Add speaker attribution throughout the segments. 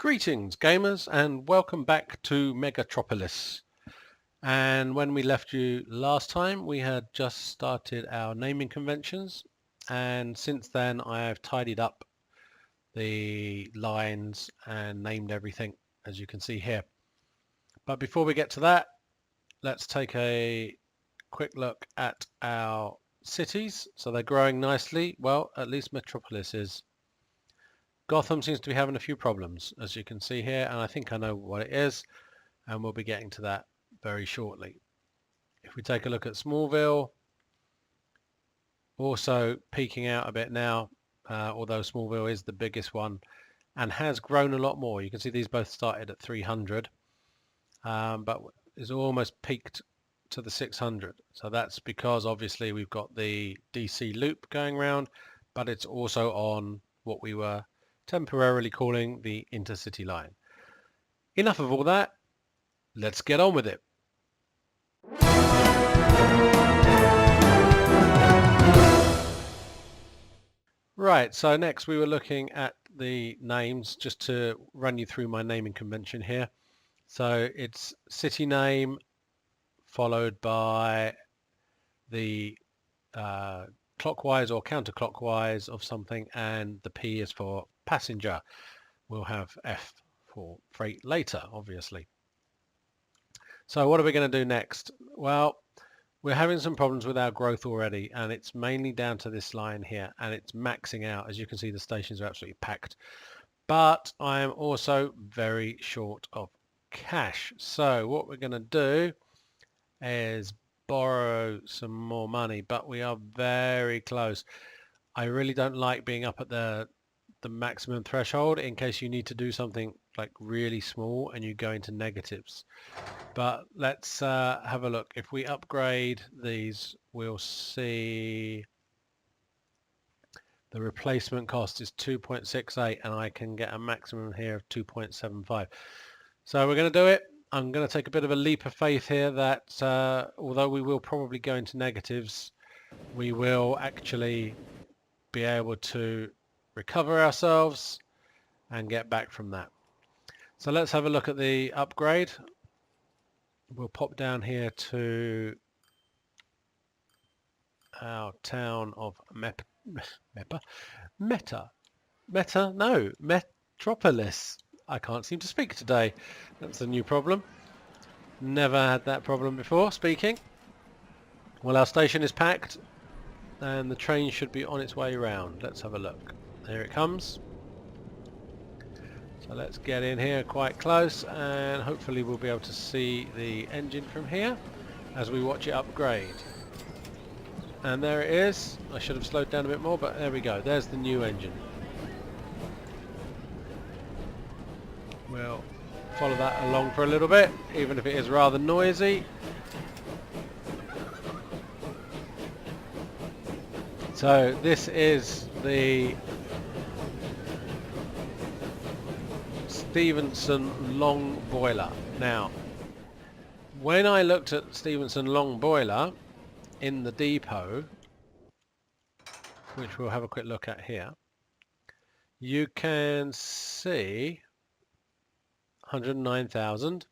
Speaker 1: Greetings gamers and welcome back to Megatropolis. And when we left you last time we had just started our naming conventions, and since then I have tidied up the lines and named everything as you can see here. But before we get to that, let's take a quick look at our cities. So they're growing nicely. Well, at least Metropolis is. Gotham seems to be having a few problems, as you can see here, and I think I know what it is, and we'll be getting to that very shortly. If we take a look at Smallville, also peaking out a bit now, although Smallville is the biggest one and has grown a lot more. You can see these both started at 300, but is almost peaked to the 600. So that's because obviously we've got the DC loop going round, but it's also on what we were temporarily calling the intercity line. Enough of all that, let's get on with it. Right, so next we were looking at the names, just to run you through my naming convention here. So it's city name followed by the clockwise or counterclockwise of something, and the P is for passenger. We'll have F for freight later, obviously. So what are we going to do next? Well, we're having some problems with our growth already, and it's mainly down to this line here, and it's maxing out. As you can see, the stations are absolutely packed. But I am also very short of cash. So what we're going to do is borrow some more money, but we are very close. I really don't like being up at the maximum threshold in case you need to do something like really small and you go into negatives. But let's have a look. If we upgrade these, we'll see the replacement cost is 2.68 and I can get a maximum here of 2.75. So we're going to do it. I'm going to take a bit of a leap of faith here that although we will probably go into negatives, we will actually be able to recover ourselves and get back from that. So let's have a look at the upgrade. We'll pop down here to our town of Metropolis. I can't seem to speak today. That's a new problem. Never had that problem before speaking. Well, our station is packed and the train should be on its way round. Let's have a look. There it comes. So let's get in here quite close and hopefully we'll be able to see the engine from here as we watch it upgrade. And there it is. I should have slowed down a bit more, but there we go. There's the new engine. We'll follow that along for a little bit, even if it is rather noisy. So this is the Stevenson long boiler. Now, when I looked at Stevenson long boiler in the depot, which we'll have a quick look at here, you can see 109,000.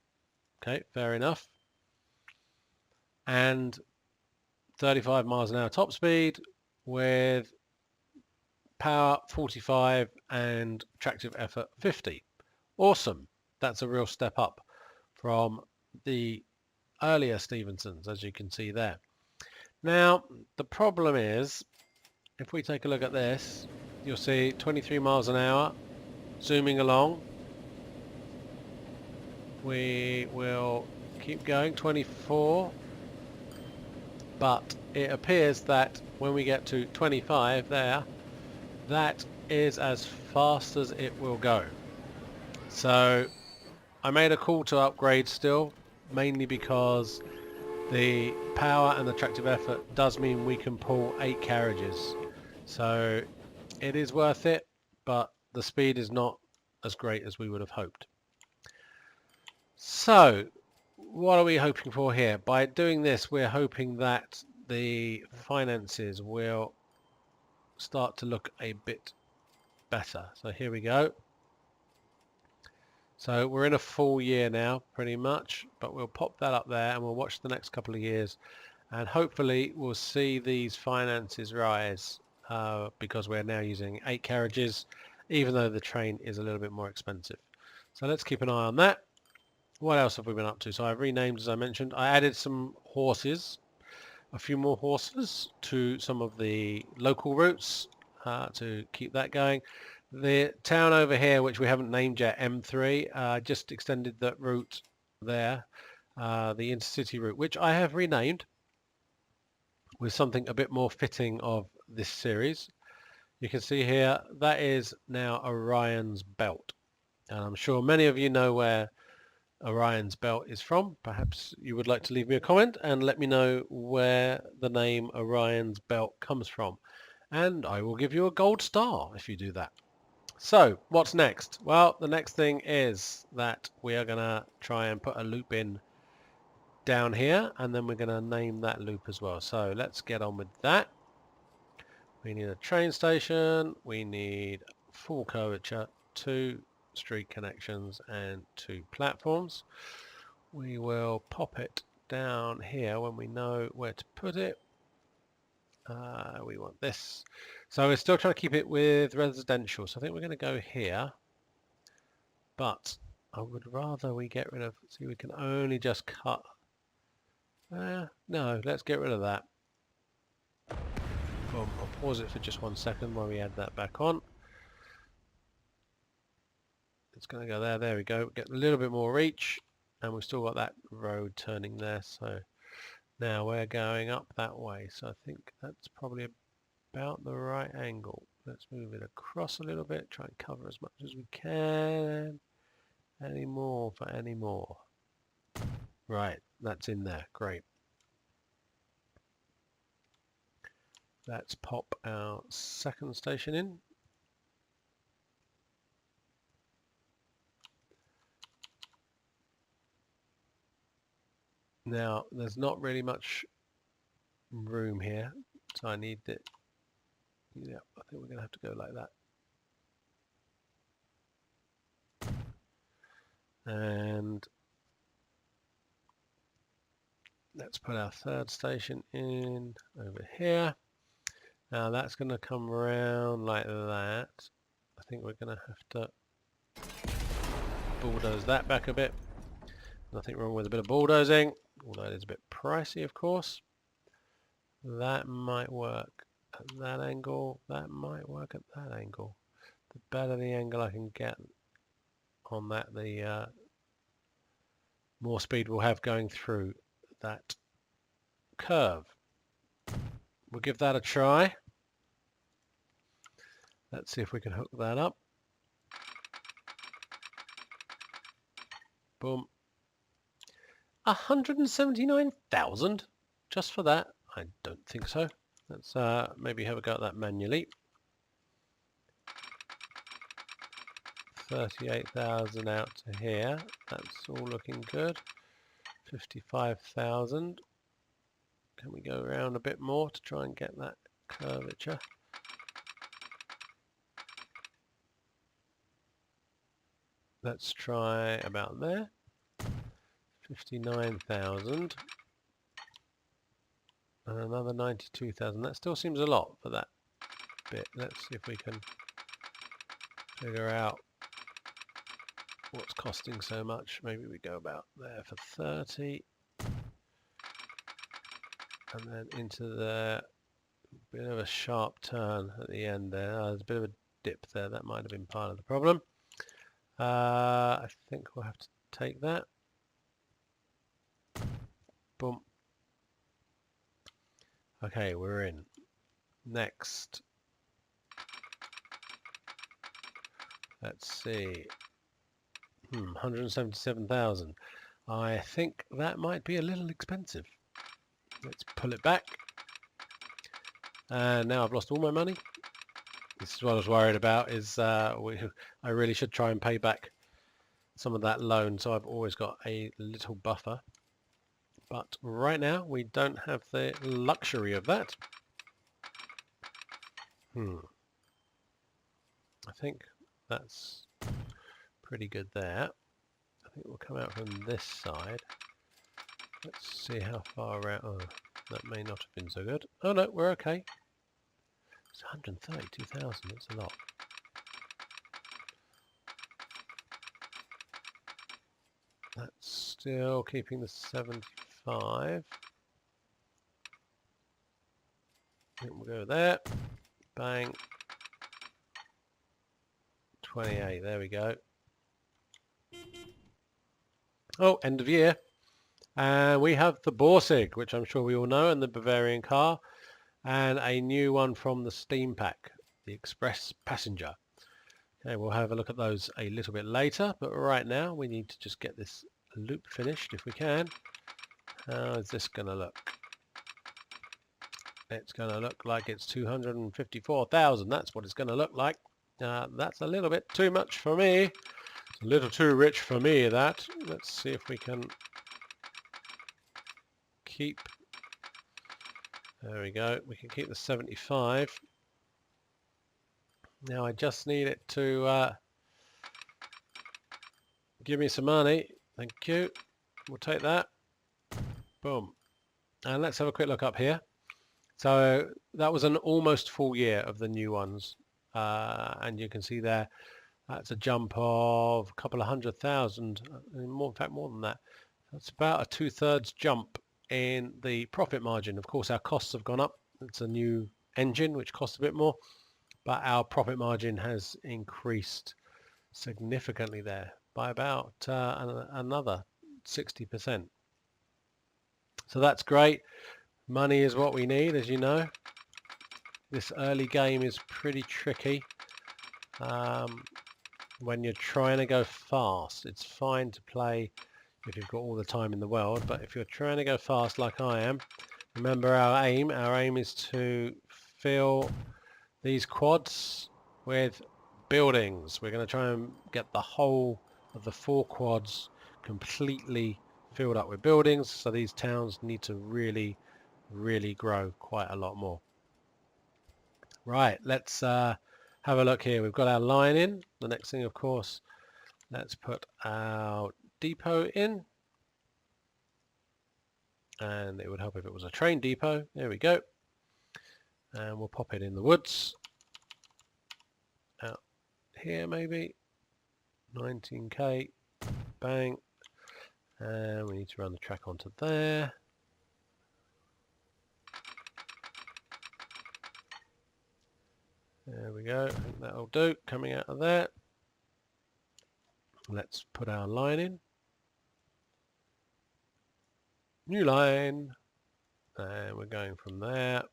Speaker 1: Okay, fair enough. And 35 miles an hour top speed with power 45 and tractive effort 50. Awesome. That's a real step up from the earlier Stevensons, as you can see there. Now, the problem is, if we take a look at this, you'll see 23 miles an hour zooming along. We will keep going, 24, but it appears that when we get to 25 there, that is as fast as it will go. So I made a call to upgrade still, mainly because the power and the tractive effort does mean we can pull 8 carriages. So it is worth it, but the speed is not as great as we would have hoped. So what are we hoping for here? By doing this, we're hoping that the finances will start to look a bit better. So here we go. So we're in a full year now, pretty much, but we'll pop that up there and we'll watch the next couple of years, and hopefully we'll see these finances rise because we're now using 8 carriages, even though the train is a little bit more expensive. So let's keep an eye on that. What else have we been up to? So I've renamed, as I mentioned. I added some horses, a few more horses to some of the local routes to keep that going. The town over here, which we haven't named yet, M3, just extended that route there, the intercity route, which I have renamed with something a bit more fitting of this series. You can see here, that is now Orion's Belt. And I'm sure many of you know where Orion's Belt is from. Perhaps you would like to leave me a comment and let me know where the name Orion's Belt comes from. And I will give you a gold star if you do that. So what's next? Well, the next thing is that we are going to try and put a loop in down here, and then we're going to name that loop as well. So let's get on with that. We need a train station, we need full curvature, 2 street connections and 2 platforms. We will pop it down here when we know where to put it. We want this. So we're still trying to keep it with residential. So I think we're going to go here. But I would rather we get rid of... See, we can only just cut... no, let's get rid of that. Boom, I'll pause it for just 1 second while we add that back on. It's going to go there. There we go. Get a little bit more reach. And we've still got that road turning there. So now we're going up that way. So I think that's probably about the right angle. Let's move it across a little bit. Try and cover as much as we can. Any more for any more. Right, that's in there. Great. Let's pop our second station in. Now, there's not really much room here, so I need it. Yeah, I think we're going to have to go like that. And let's put our third station in over here. Now that's going to come around like that. I think we're going to have to bulldoze that back a bit. Nothing wrong with a bit of bulldozing, although it is a bit pricey, of course. That might work at that angle. That might work at that angle. The better the angle I can get on that, the more speed we'll have going through that curve. We'll give that a try. Let's see if we can hook that up. Boom. 179,000 just for that? I don't think so. Let's maybe have a go at that manually. 38,000 out to here. That's all looking good. 55,000. Can we go around a bit more to try and get that curvature? Let's try about there. 59,000. And another 92,000. That still seems a lot for that bit. Let's see if we can figure out what's costing so much. Maybe we go about there for 30. And then into the bit of a sharp turn at the end there. There's a bit of a dip there. That might have been part of the problem. I think we'll have to take that. Boom. Okay, we're in. Next. Let's see. 177,000. I think that might be a little expensive. Let's pull it back. And now I've lost all my money. This is what I was worried about, is I really should try and pay back some of that loan, so I've always got a little buffer. But right now we don't have the luxury of that. I think that's pretty good there. think we'll come out from this side. Let's see how far around. Oh, that may not have been so good. Oh no, we're okay. It's 132,000. It's a lot. That's still keeping the 75. I think we'll go there. Bang. 28. There we go. Oh, end of year. And we have the Borsig, which I'm sure we all know, and the Bavarian car, and a new one from the Steam Pack, the Express Passenger. Okay, we'll have a look at those a little bit later, but right now we need to just get this loop finished if we can. How is this going to look? It's going to look like it's 254,000. That's what it's going to look like. That's a little bit too much for me. It's a little too rich for me, that. Let's see if we can keep... There we go. We can keep the 75. Now I just need it to give me some money. Thank you. We'll take that. Boom. And let's have a quick look up here. So that was an almost full year of the new ones. And you can see there, that's a jump of a couple of 100,000. In fact, more than that. That's about a 2/3 jump in the profit margin. Of course, our costs have gone up. It's a new engine, which costs a bit more. But our profit margin has increased significantly there by about another 60%. So that's great. Money is what we need, as you know. This early game is pretty tricky. When you're trying to go fast, it's fine to play if you've got all the time in the world, but if you're trying to go fast like I am, remember our aim is to fill these quads with buildings. We're going to try and get the whole of the 4 quads completely filled up with buildings, so these towns need to really grow quite a lot more. Right, let's have a look here. We've got our line in. The next thing, of course, let's put our depot in, and it would help if it was a train depot. There we go. And we'll pop it in the woods out here, maybe 19k. Bang. And we need to run the track onto there. There we go. I think that'll do. Coming out of there. Let's put our line in. New line. And we're going from there.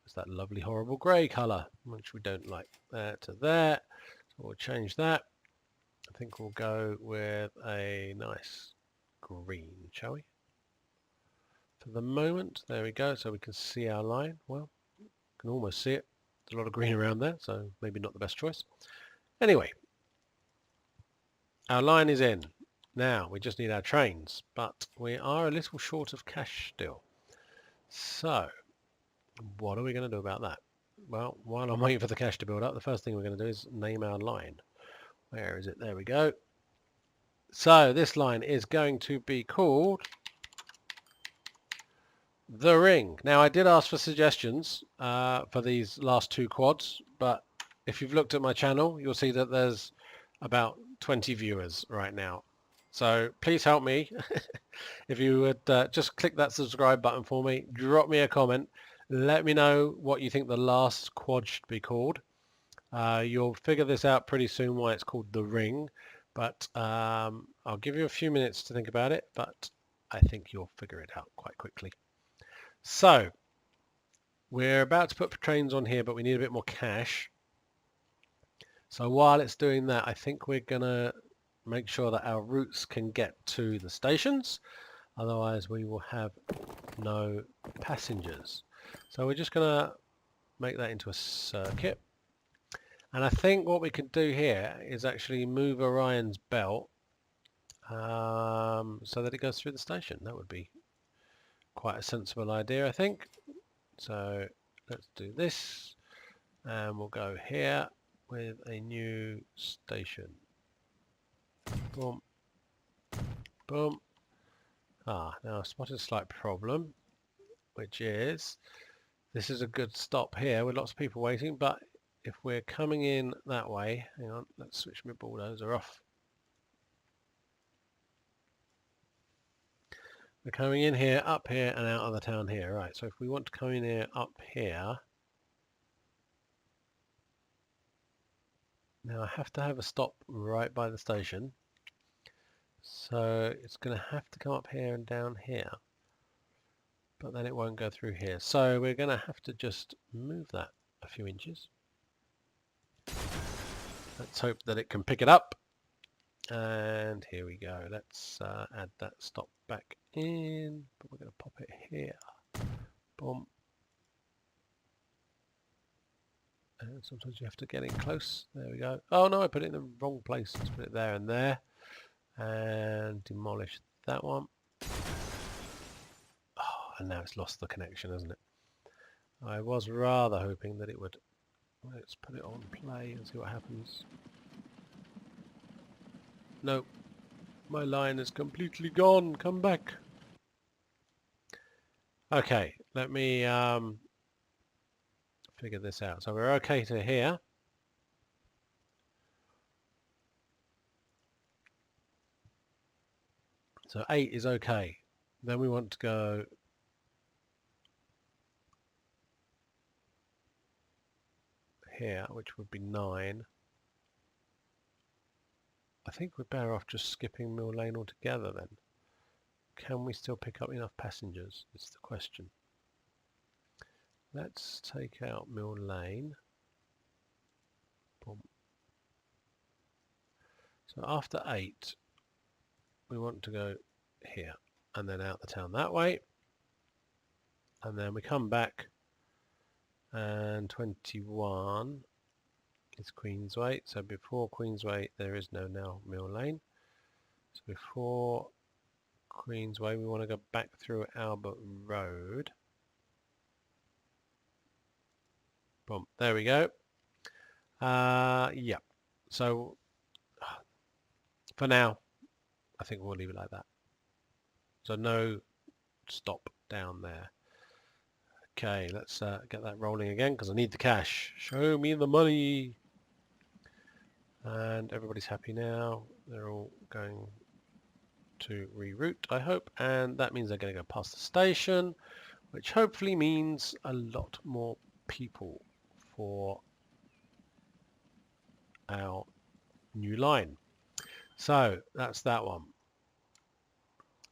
Speaker 1: It's that lovely horrible grey colour, which we don't like. There to there. So we'll change that. I think we'll go with a nice green, shall we? For the moment, there we go. So we can see our line. Well, you can almost see it. There's a lot of green around there, so maybe not the best choice. Anyway, our line is in. Now, we just need our trains, but we are a little short of cash still. So, what are we going to do about that? Well, while I'm waiting for the cash to build up, the first thing we're going to do is name our line. Where is it? There we go. So, this line is going to be called The Ring. Now, I did ask for suggestions for these last 2 quads, but if you've looked at my channel, you'll see that there's about 20 viewers right now. So please help me. If you would just click that subscribe button for me, drop me a comment, let me know what you think the last quad should be called. You'll figure this out pretty soon why it's called The Ring, but I'll give you a few minutes to think about it, but I think you'll figure it out quite quickly. So we're about to put trains on here, but we need a bit more cash. So while it's doing that, I think we're going to make sure that our routes can get to the stations. Otherwise, we will have no passengers. So we're just going to make that into a circuit. And I think what we could do here is actually move Orion's belt so that it goes through the station. That would be quite a sensible idea, I think. So let's do this. And we'll go here with a new station. Boom. Boom. Now I spotted a slight problem, which is this is a good stop here with lots of people waiting, but if we're coming in that way, hang on, let's switch my bulldozer off. We're coming in here, up here, and out of the town here. Right, so if we want to come in here, up here, now I have to have a stop right by the station. So it's going to have to come up here and down here. But then it won't go through here. So we're going to have to just move that a few inches. Let's hope that it can pick it up. And here we go. Let's add that stop back in. But we're going to pop it here. Boom. And sometimes you have to get in close. There we go. Oh no, I put it in the wrong place. Let's put it there and there. And demolish that one. Oh, and now it's lost the connection, hasn't it? I was rather hoping that it would. Let's put it on play and see what happens. No, my line is completely gone. Come back. Okay, let me figure this out. So we're okay to here. So 8 is okay. Then we want to go here, which would be 9. I think we're better off just skipping Mill Lane altogether then. Can we still pick up enough passengers? Is the question. Let's take out Mill Lane. Boom. So after 8, we want to go here and then out the town that way. And then we come back and 21 is Queensway. So before Queensway there is no now Mill Lane. So before Queensway we want to go back through Albert Road. Boom, there we go. Yeah, so for now I think we'll leave it like that. So no stop down there. Okay, let's get that rolling again because I need the cash. Show me the money. And everybody's happy now. They're all going to reroute, I hope. And that means they're going to go past the station, which hopefully means a lot more people for our new line. So that's that one.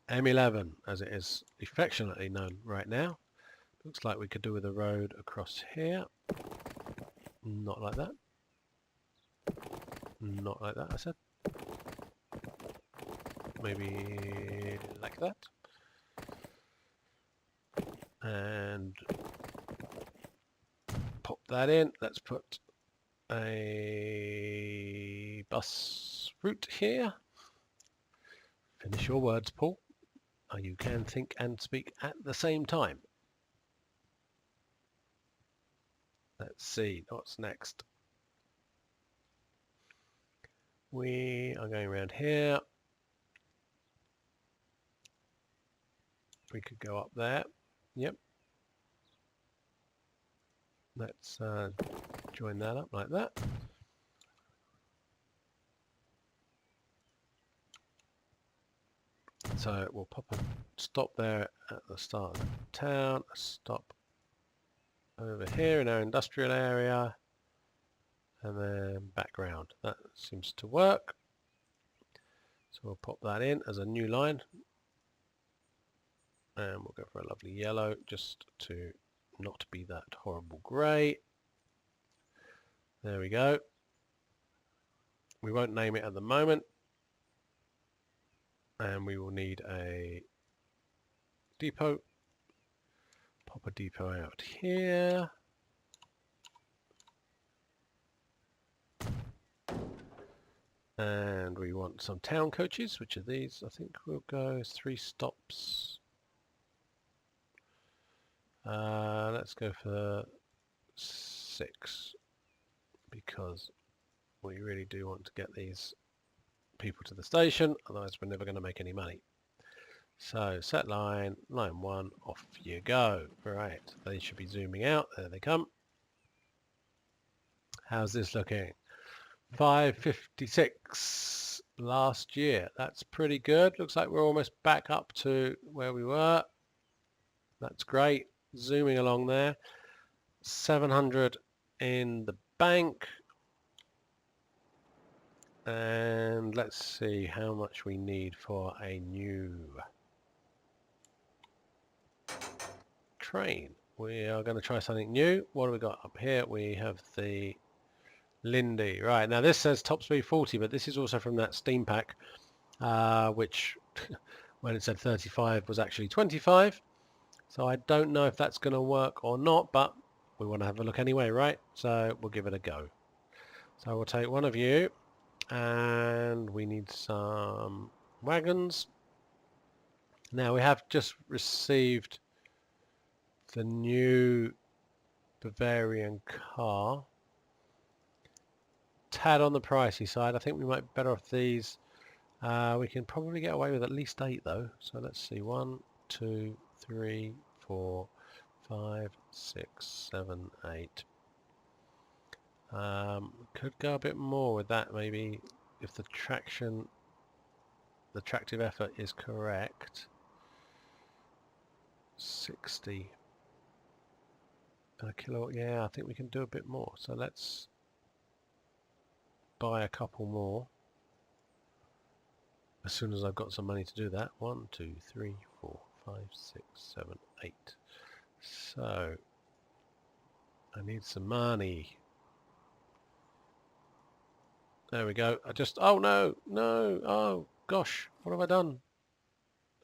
Speaker 1: M11, as it is affectionately known right now. Looks like we could do with a road across here. Not like that. Not like that, I said. Maybe like that. And pop that in. Let's put a bus route here. Finish your words, Paul. You can think and speak at the same time. Let's see what's next. We are going around here. We could go up there. Yep. Let's join that up like that. So we'll pop a stop there at the start of the town, a stop over here in our industrial area, and then back round. That seems to work. So we'll pop that in as a new line. And we'll go for a lovely yellow just to not be that horrible grey. There we go. We won't name it at the moment. And we will need a depot. Pop a depot out here. And we want some town coaches, which are these. I think we'll go 3 stops. Let's go for 6 because we really do want to get these people to the station, otherwise we're never going to make any money. So set line, line 1, off you go. Right, they should be zooming out. There they come. How's this looking? 556 last year. That's pretty good. Looks like we're almost back up to where we were. That's great. Zooming along there. 700 in the bank. And let's see how much we need for a new train. We are going to try something new. What do we got up here? We have the Lindy. Right, now this says top speed 40, but this is also from that Steam pack, which when it said 35 was actually 25. So I don't know if that's going to work or not, but we want to have a look anyway, right? So we'll give it a go. So we'll take one of you, and we need some wagons. Now we have just received the new Bavarian car. Tad on the pricey side. I think we might be better off these. We can probably get away with at least 8 though. So let's see. 1, 2, 3, 4, 5, 6, 7, 8. Could go a bit more with that maybe if the tractive effort is correct. 60 per kilowatt. Yeah, I think we can do a bit more. So let's buy a couple more as soon as I've got some money to do that. 1, 2, 3, 4, 5, 6, 7, 8. So I need some money. There we go. Oh no, oh gosh, what have I done?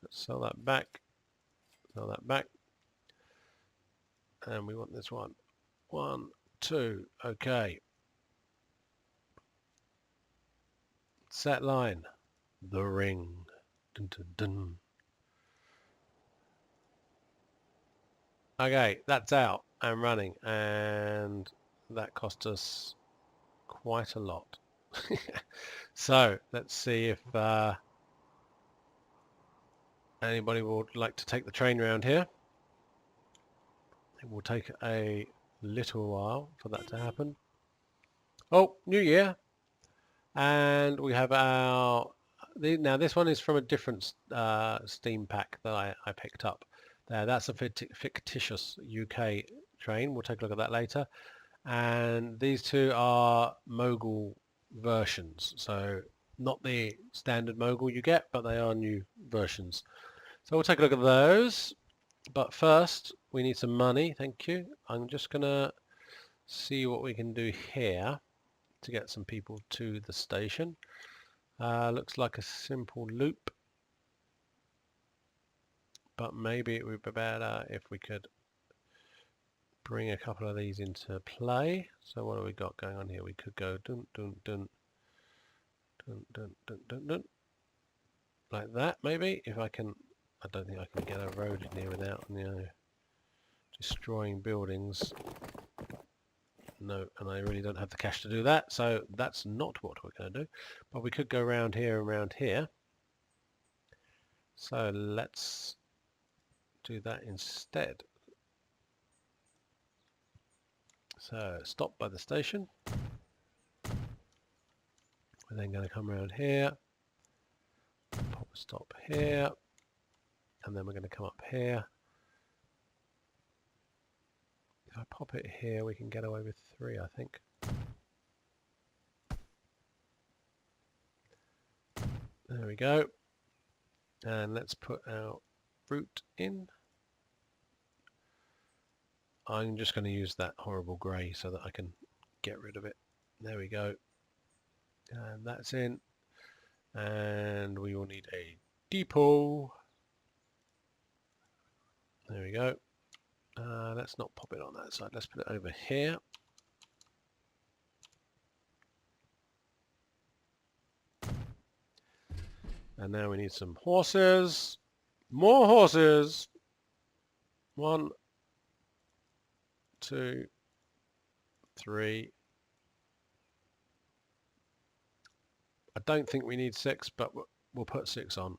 Speaker 1: Let's sell that back. Sell that back. And we want this one. 1, 2, okay. Set line. The ring. Dun, dun, dun. Okay, that's out and running, and that cost us quite a lot. So let's see if anybody would like to take the train around here. It will take a little while for that to happen. Oh, New Year. And we have now this one is from a different Steam pack that I picked up. That's a fictitious UK train. We'll take a look at that later. And these two are Mogul versions. So not the standard Mogul you get, but they are new versions. So we'll take a look at those. But first, we need some money. Thank you. I'm just going to see what we can do here to get some people to the station. Looks like a simple loop, but maybe it would be better if we could bring a couple of these into play. So what have we got going on here? We could go dun dun dun dun dun dun dun dun like that maybe. If I can, I don't think I can get a road in here without destroying buildings. No, and I really don't have the cash to do that, so that's not what we're going to do. But we could go around here and around here. So let's do that instead. So stop by the station. We're then going to come around here, pop a stop here, and then we're going to come up here. If I pop it here, we can get away with 3, I think. There we go. And let's put our route in. I'm just going to use that horrible grey so that I can get rid of it. There we go. And that's in. And we will need a depot. There we go. Let's not pop it on that side. Let's put it over here. And now we need some horses. More horses. 1, 2, 3. I don't think we need 6, but we'll put 6 on.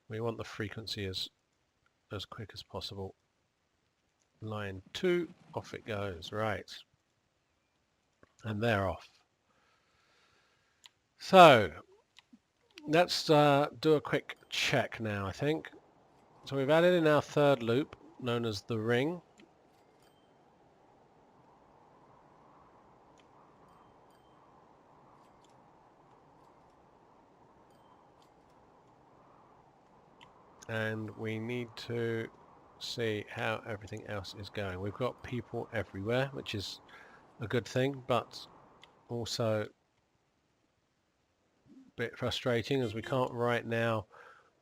Speaker 1: We want the frequency as quick as possible. Line 2, off it goes. Right. And they're off. So let's do a quick check now, I think. So we've added in our third loop, known as the ring. And we need to see how everything else is going. We've got people everywhere, which is a good thing, but also a bit frustrating as we can't right now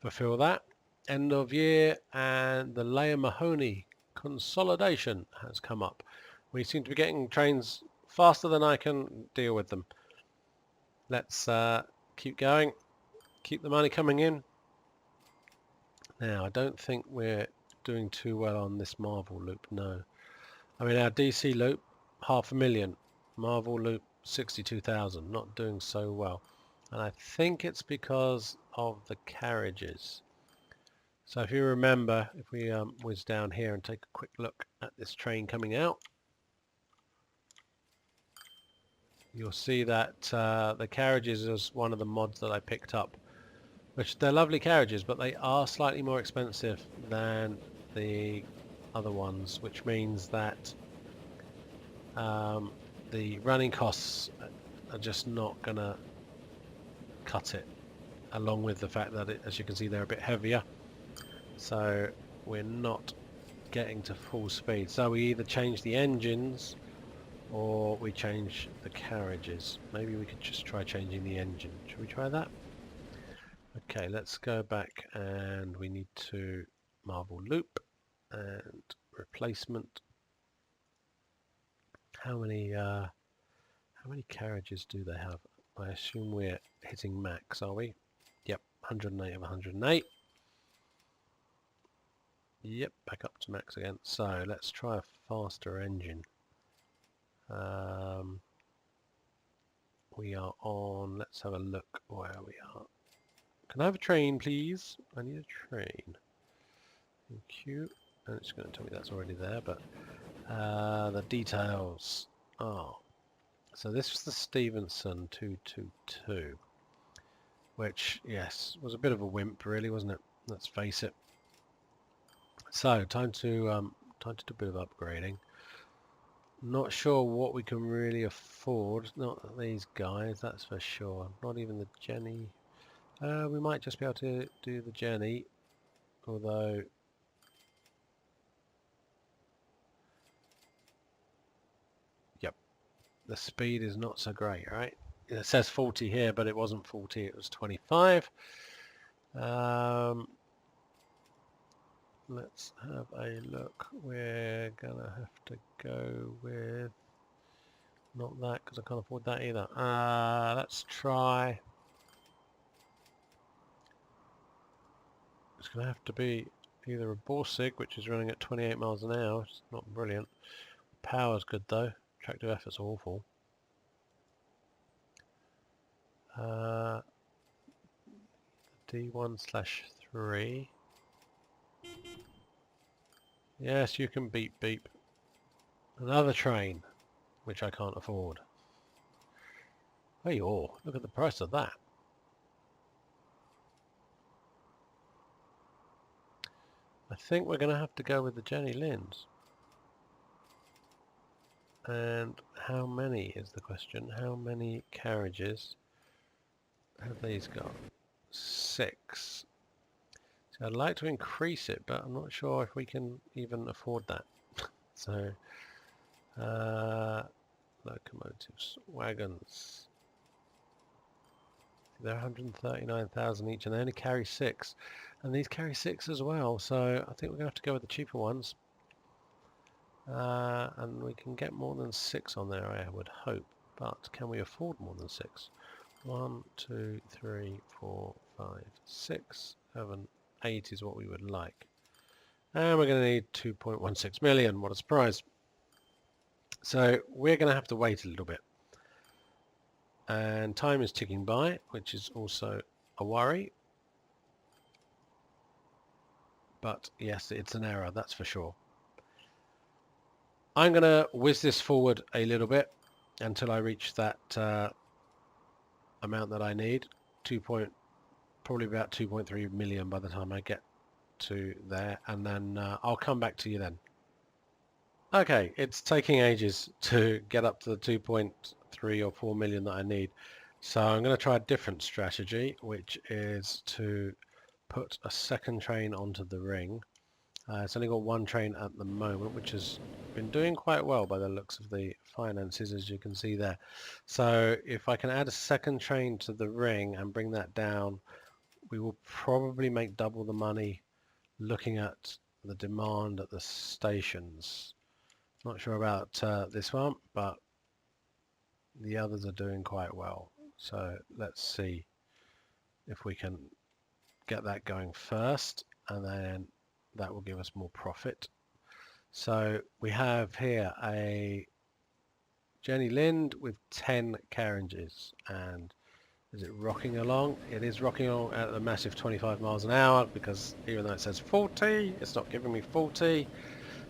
Speaker 1: fulfill that. End of year, and the Layer Mahoney consolidation has come up. We seem to be getting trains faster than I can deal with them. Let's keep going, keep the money coming in. Now, I don't think we're doing too well on this Marvel loop, no. I mean, our DC loop, 500,000. Marvel loop, 62,000. Not doing so well. And I think it's because of the carriages. So if you remember, if we whiz down here and take a quick look at this train coming out, you'll see that the carriages is one of the mods that I picked up. Which they're lovely carriages, but they are slightly more expensive than the other ones, which means that the running costs are just not going to cut it, along with the fact that, as you can see, they're a bit heavier. So we're not getting to full speed. So we either change the engines or we change the carriages. Maybe we could just try changing the engine. Should we try that? Okay, let's go back, and we need to Marvel loop and replacement. How many carriages do they have? I assume we're hitting max, are we? Yep, 108 of 108. Yep, back up to max again. So let's try a faster engine. We are on, let's have a look where we are. Can I have a train, please? I need a train. Thank you. And it's going to tell me that's already there, but the details. Oh, so this was the Stevenson 222, which, yes, was a bit of a wimp, really, wasn't it? Let's face it. So time to do a bit of upgrading. Not sure what we can really afford. Not these guys, that's for sure. Not even the Jenny. We might just be able to do the Jenny, although yep, the speed is not so great, right? It says 40 here, but it wasn't 40, it was 25. Let's have a look. We're gonna have to go with not that, because I can't afford that either. Let's try. It's gonna have to be either a Borsig, which is running at 28 miles an hour. It's not brilliant. Power's good though. Tractive effort's awful. D1/3. Yes, you can beep beep. Another train, which I can't afford. Hey, oh, look at the price of that. I think we're going to have to go with the Jenny Linds. And how many is the question? How many carriages have these got? 6. So I'd like to increase it, but I'm not sure if we can even afford that. So, locomotives, wagons. They're 139,000 each, and they only carry 6. And these carry 6 as well, so I think we're going to have to go with the cheaper ones. And we can get more than 6 on there, I would hope. But can we afford more than 6? 1, 2, 3, 4, 5, 6, 7, 8 is what we would like. And we're going to need 2.16 million. What a surprise. So we're going to have to wait a little bit. And time is ticking by, which is also a worry. But yes, it's an error, that's for sure. I'm going to whiz this forward a little bit until I reach that amount that I need. Probably about 2.3 million by the time I get to there, and then I'll come back to you then. Okay, it's taking ages to get up to the 2.3 or 4 million that I need. So I'm going to try a different strategy, which is to put a second train onto the ring. It's only got one train at the moment, which has been doing quite well by the looks of the finances, as you can see there. So if I can add a second train to the ring and bring that down, we will probably make double the money looking at the demand at the stations. Not sure about this one, but the others are doing quite well. So let's see if we can get that going first, and then that will give us more profit. So we have here a Jenny Lind with 10 carriages, and is it rocking along? It is rocking along at a massive 25 miles an hour, because even though it says 40, it's not giving me 40.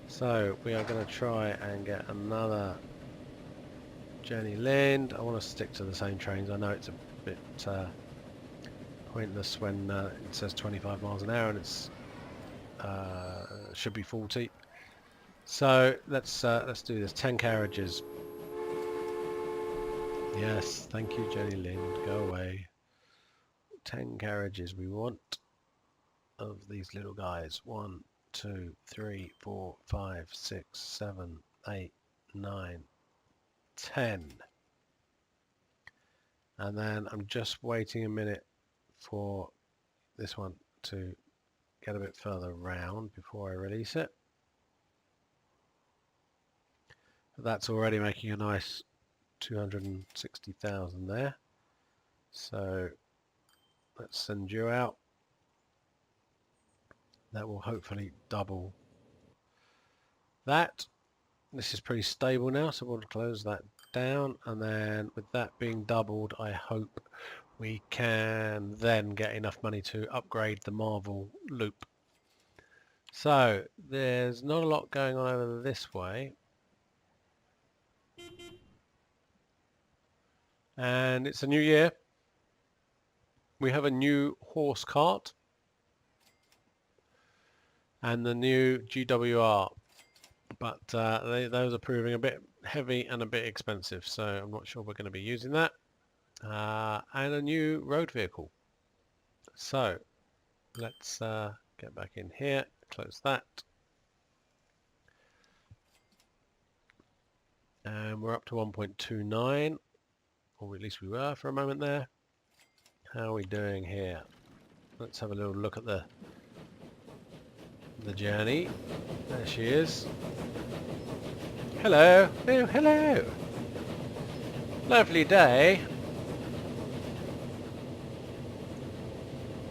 Speaker 1: So we are going to try and get another Jenny Lind. I want to stick to the same trains. I know it's a bit pointless when it says 25 miles an hour and it's should be 40. So let's do this. 10 carriages. Yes, thank you, Jenny Lind. Go away. 10 carriages we want of these little guys. 1, 2, 3, 4, 5, 6, 7, 8, 9, 10. And then I'm just waiting a minute for this one to get a bit further round before I release it. But that's already making a nice 260,000 there. So let's send you out. That will hopefully double that. This is pretty stable now, so we'll close that down, and then with that being doubled, I hope we can then get enough money to upgrade the Marvel loop. So there's not a lot going on over this way, and it's a new year. We have a new horse cart and the new GWR, but those are proving a bit heavy and a bit expensive, so I'm not sure we're going to be using that. And a new road vehicle. So let's get back in here, close that, and we're up to 1.29, or at least we were for a moment there. How are we doing here? Let's have a little look at the journey. There she is. Hello. Oh, hello. Lovely day.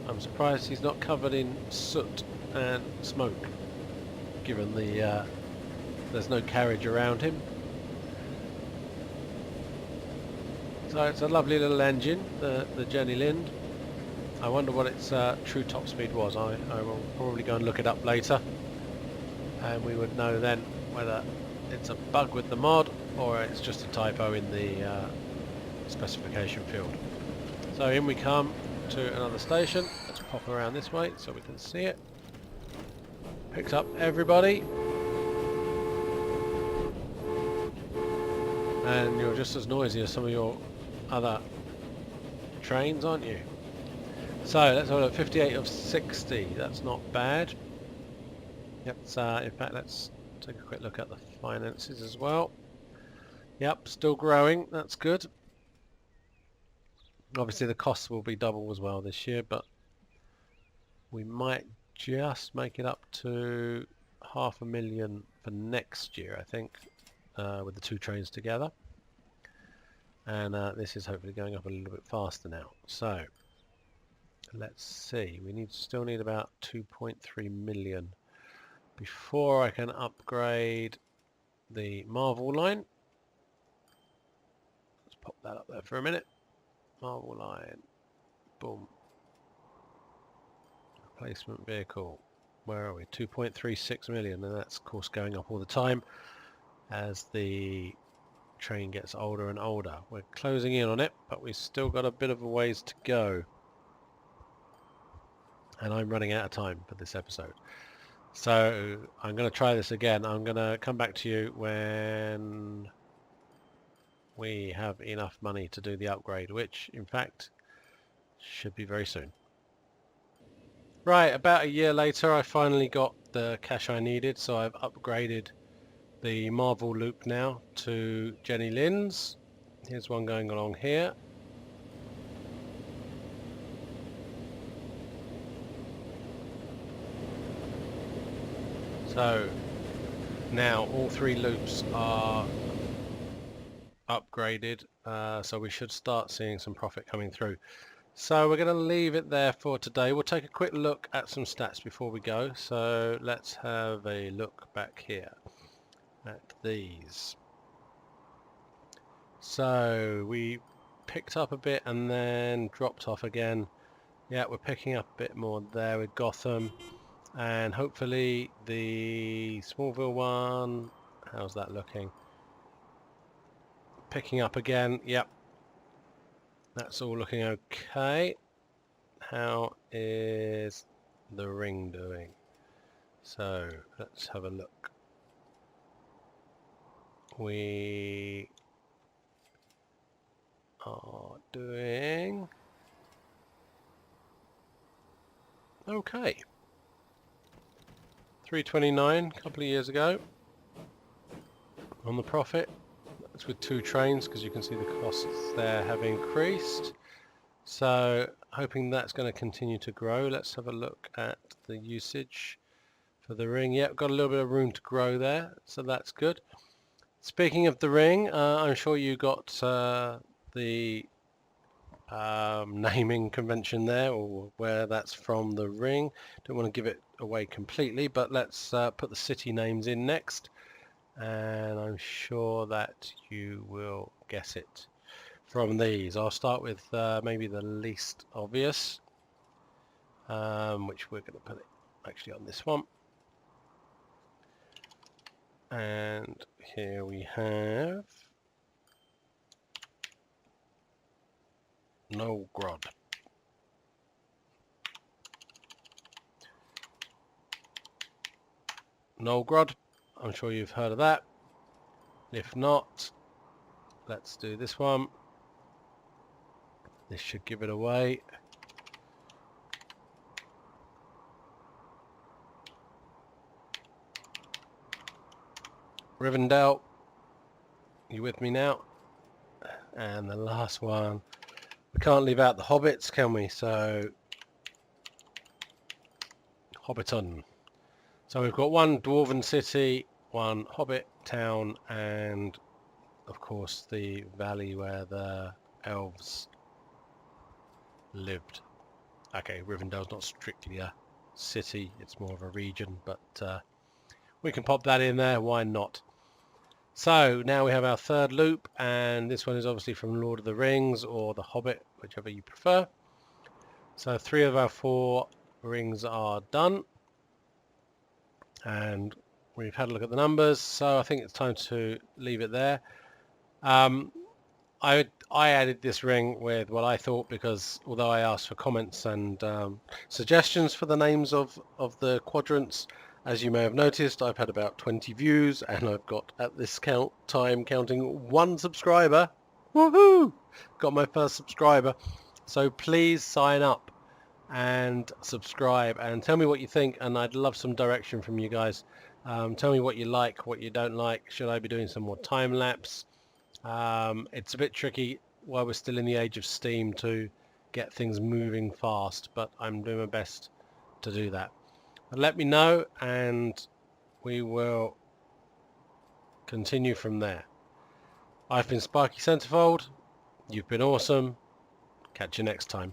Speaker 1: I'm surprised he's not covered in soot and smoke, given the there's no carriage around him. So it's a lovely little engine, the Jenny Lind. I wonder what its true top speed was. I will probably go and look it up later, and we would know then whether it's a bug with the mod or it's just a typo in the specification field. So in we come to another station. Let's pop around this way so we can see it. Picks up everybody, and you're just as noisy as some of your other trains, aren't you? So let's have a look. 58 of 60. That's not bad. Yep. In fact, let's take a quick look at the finances as well. Yep, still growing. That's good. Obviously, the costs will be double as well this year, but we might just make it up to 500,000 for next year, I think, with the two trains together. And this is hopefully going up a little bit faster now. So let's see. We still need about 2.3 million before I can upgrade the Marvel line. Let's pop that up there for a minute. Marvel line. Boom. Replacement vehicle. where are we? 2.36 million, and that's of course going up all the time as the train gets older and older. We're closing in on it, but we've still got a bit of a ways to go. And I'm running out of time for this episode. So I'm going to try this again. I'm going to come back to you when we have enough money to do the upgrade, which in fact should be very soon. Right, about a year later I finally got the cash I needed, so I've upgraded the Marvel loop now to Jenny Lynn's. Here's one going along here. So now all 3 loops are upgraded, so we should start seeing some profit coming through. So we're going to leave it there for today. We'll take a quick look at some stats before we go. So let's have a look back here at these. So we picked up a bit and then dropped off again. Yeah, we're picking up a bit more there with Gotham, and hopefully the Smallville one, how's that looking? Picking up again. Yep, that's all looking okay. How is the Ring doing? So let's have a look. We are doing okay. 329 a couple of years ago on the profit. That's with 2 trains, because you can see the costs there have increased. So hoping that's going to continue to grow. Let's have a look at the usage for the Ring. Yep, got a little bit of room to grow there, so that's good. Speaking of the Ring, I'm sure you got the naming convention there, or where that's from, the Ring. Don't want to give it away completely, but let's put the city names in next, and I'm sure that you will guess it from these. I'll start with maybe the least obvious, which we're going to put it actually on this one. And here we have Novgorod. Novgorod, I'm sure you've heard of that. If not, let's do this one. This should give it away. Rivendell, you with me now? And the last one, we can't leave out the hobbits, can we? So Hobbiton. So we've got one dwarven city, one hobbit town, and of course the valley where the elves lived. Okay, Rivendell's not strictly a city, it's more of a region, but we can pop that in there, why not? So now we have our 3rd loop, and this one is obviously from Lord of the Rings or The Hobbit, whichever you prefer. So 3 of our 4 rings are done, and we've had a look at the numbers, so I think it's time to leave it there. I added this ring with what I thought, because although I asked for comments and suggestions for the names of the quadrants, as you may have noticed, I've had about 20 views, and I've got, at this time counting, 1 subscriber. Woohoo! Got my first subscriber. So please sign up and subscribe and tell me what you think, and I'd love some direction from you guys. Tell me what you like, what you don't like. Should I be doing some more time lapse? It's a bit tricky while we're still in the age of Steam to get things moving fast, but I'm doing my best to do that. But let me know, and we will continue from there. I've been Sparky Centerfold. You've been awesome. Catch you next time.